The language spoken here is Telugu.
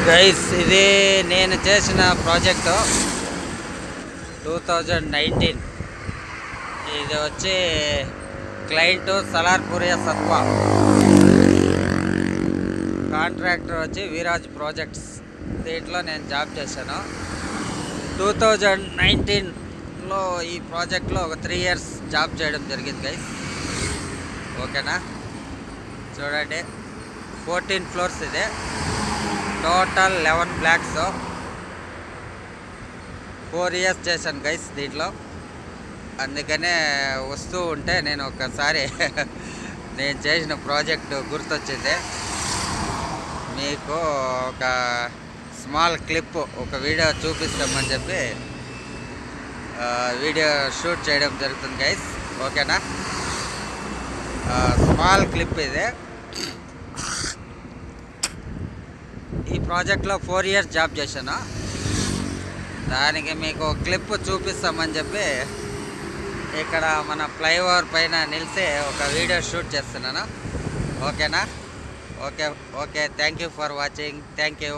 గైస్ ఇది నేను చేసిన ప్రాజెక్టు 2019. ఇది వచ్చి క్లయింట్ సలార్పురియా సత్వా, కాంట్రాక్టర్ వచ్చి వీరాజ్ ప్రాజెక్ట్స్. దీంట్లో నేను జాబ్ చేశాను 2019లో. ఈ ప్రాజెక్ట్లో ఒక 3 years జాబ్ చేయడం జరిగింది గైస్. ఓకేనా, చూడండి 14 floors ಇದೆ. Total 11 blocks. 4 years చేశాను గైస్ దీంట్లో. అందుకనే వస్తూ ఉంటే నేను ఒకసారి నేను చేసిన ప్రాజెక్టు గుర్తొచ్చింది. మీకు ఒక స్మాల్ క్లిప్, ఒక వీడియో చూపిస్తామని చెప్పి వీడియో షూట్ చేయడం జరుగుతుంది గైస్. ఓకేనా, స్మాల్ క్లిప్ ఇది. ఈ ప్రాజెక్ట్లో 4 years జాబ్ చేశాను. దానికి మీకు క్లిప్ చూపిస్తామని చెప్పి ఇక్కడ మన ఫ్లైఓవర్ పైన నిలిచి ఒక వీడియో షూట్ చేస్తున్నాను. ఓకేనా, okay thank you for watching. Thank you.